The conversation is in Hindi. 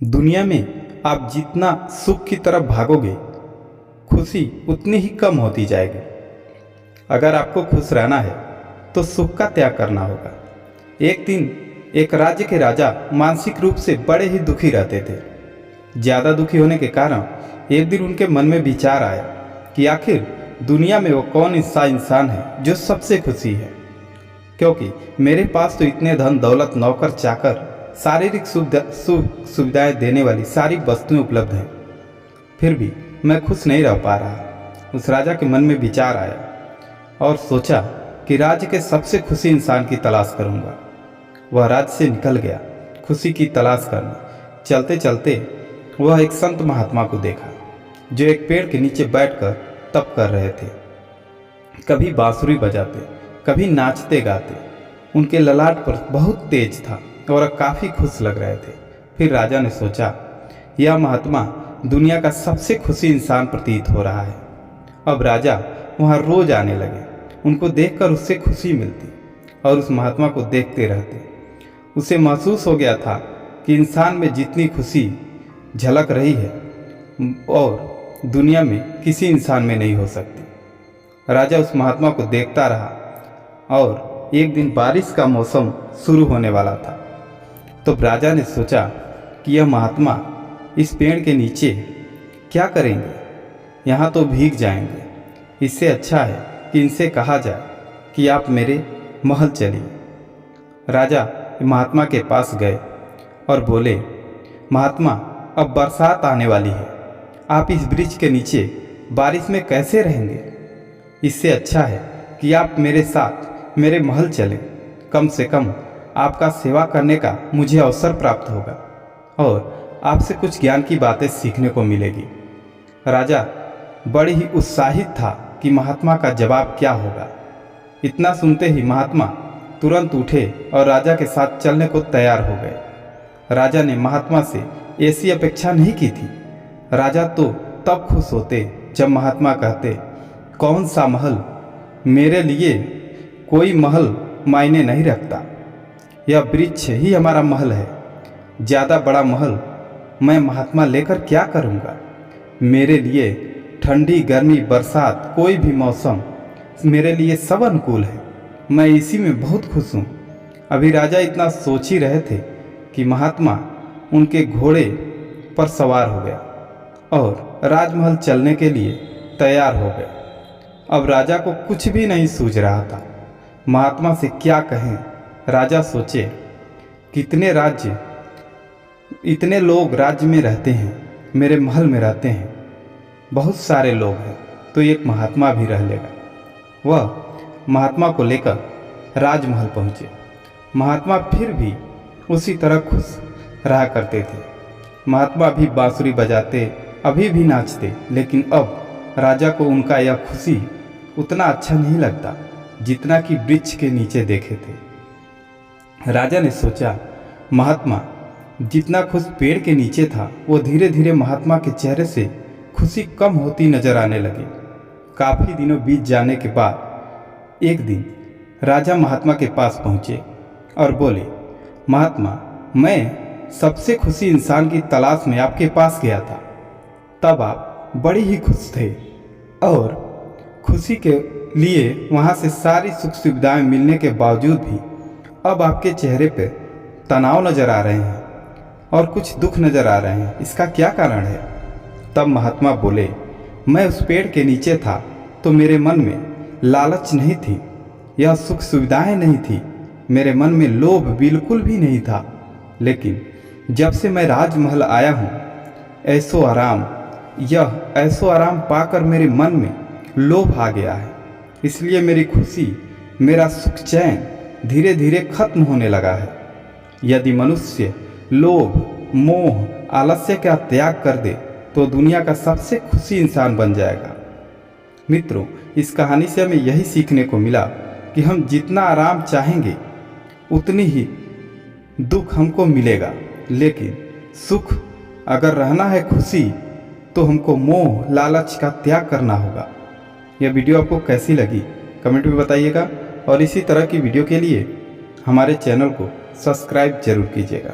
दुनिया में आप जितना सुख की तरफ भागोगे, खुशी उतनी ही कम होती जाएगी। अगर आपको खुश रहना है तो सुख का त्याग करना होगा। एक दिन एक राज्य के राजा मानसिक रूप से बड़े ही दुखी रहते थे। ज़्यादा दुखी होने के कारण एक दिन उनके मन में विचार आया कि आखिर दुनिया में वो कौन ऐसा इंसान है जो सबसे खुशी है, क्योंकि मेरे पास तो इतने धन दौलत, नौकर चाकर, शारीरिक सुख सुविधाएं देने वाली सारी वस्तुएं उपलब्ध हैं, फिर भी मैं खुश नहीं रह पा रहा। उस राजा के मन में विचार आया और सोचा कि राज्य के सबसे खुशी इंसान की तलाश करूंगा। वह राज्य से निकल गया खुशी की तलाश करने। चलते चलते वह एक संत महात्मा को देखा जो एक पेड़ के नीचे बैठकर तप कर रहे थे। कभी बांसुरी बजाते, कभी नाचते गाते। उनके ललाट पर बहुत तेज था और काफ़ी खुश लग रहे थे। फिर राजा ने सोचा, यह महात्मा दुनिया का सबसे खुशी इंसान प्रतीत हो रहा है। अब राजा वहाँ रोज आने लगे। उनको देखकर उससे खुशी मिलती और उस महात्मा को देखते रहते। उसे महसूस हो गया था कि इंसान में जितनी खुशी झलक रही है और दुनिया में किसी इंसान में नहीं हो सकती। राजा उस महात्मा को देखता रहा और एक दिन बारिश का मौसम शुरू होने वाला था। तो राजा ने सोचा कि यह महात्मा इस पेड़ के नीचे क्या करेंगे, यहाँ तो भीग जाएंगे। इससे अच्छा है कि इनसे कहा जाए कि आप मेरे महल चलिए। राजा महात्मा के पास गए और बोले, महात्मा, अब बरसात आने वाली है, आप इस वृक्ष के नीचे बारिश में कैसे रहेंगे? इससे अच्छा है कि आप मेरे साथ मेरे महल चलें। कम से कम आपका सेवा करने का मुझे अवसर प्राप्त होगा और आपसे कुछ ज्ञान की बातें सीखने को मिलेगी। राजा बड़ी ही उत्साहित था कि महात्मा का जवाब क्या होगा। इतना सुनते ही महात्मा तुरंत उठे और राजा के साथ चलने को तैयार हो गए। राजा ने महात्मा से ऐसी अपेक्षा नहीं की थी। राजा तो तब खुश होते जब महात्मा कहते, कौन सा महल, मेरे लिए कोई महल मायने नहीं रखता, यह वृक्ष ही हमारा महल है। ज़्यादा बड़ा महल मैं महात्मा लेकर क्या करूँगा? मेरे लिए ठंडी, गर्मी, बरसात, कोई भी मौसम मेरे लिए सब अनुकूल है। मैं इसी में बहुत खुश हूँ। अभी राजा इतना सोच ही रहे थे कि महात्मा उनके घोड़े पर सवार हो गया और राजमहल चलने के लिए तैयार हो गया। अब राजा को कुछ भी नहीं सूझ रहा था, महात्मा से क्या कहें। राजा सोचे, कितने राज्य, इतने लोग राज्य में रहते हैं, मेरे महल में रहते हैं, बहुत सारे लोग हैं, तो एक महात्मा भी रह लेगा। वह महात्मा को लेकर राजमहल पहुँचे। महात्मा फिर भी उसी तरह खुश रहा करते थे। महात्मा भी बांसुरी बजाते, अभी भी नाचते, लेकिन अब राजा को उनका यह खुशी उतना अच्छा नहीं लगता जितना कि वृक्ष के नीचे देखे थे। राजा ने सोचा, महात्मा जितना खुश पेड़ के नीचे था, वो धीरे धीरे महात्मा के चेहरे से खुशी कम होती नजर आने लगी। काफ़ी दिनों बीत जाने के बाद एक दिन राजा महात्मा के पास पहुँचे और बोले, महात्मा, मैं सबसे खुशी इंसान की तलाश में आपके पास गया था। तब आप बड़ी ही खुश थे और खुशी के लिए वहाँ से सारी सुख सुविधाएं मिलने के बावजूद भी अब आपके चेहरे पे तनाव नज़र आ रहे हैं और कुछ दुख नज़र आ रहे हैं। इसका क्या कारण है? तब महात्मा बोले, मैं उस पेड़ के नीचे था तो मेरे मन में लालच नहीं थी, यह सुख सुविधाएं नहीं थी, मेरे मन में लोभ बिल्कुल भी नहीं था। लेकिन जब से मैं राजमहल आया हूँ, ऐसो आराम पाकर मेरे मन में लोभ आ गया है। इसलिए मेरी खुशी, मेरा सुख चैन धीरे धीरे खत्म होने लगा है। यदि मनुष्य लोभ, मोह, आलस्य का त्याग कर दे तो दुनिया का सबसे खुशी इंसान बन जाएगा। मित्रों, इस कहानी से हमें यही सीखने को मिला कि हम जितना आराम चाहेंगे उतनी ही दुख हमको मिलेगा। लेकिन सुख अगर रहना है, खुशी, तो हमको मोह, लालच का त्याग करना होगा। यह वीडियो आपको कैसी लगी कमेंट में बताइएगा और इसी तरह की वीडियो के लिए हमारे चैनल को सब्सक्राइब जरूर कीजिएगा।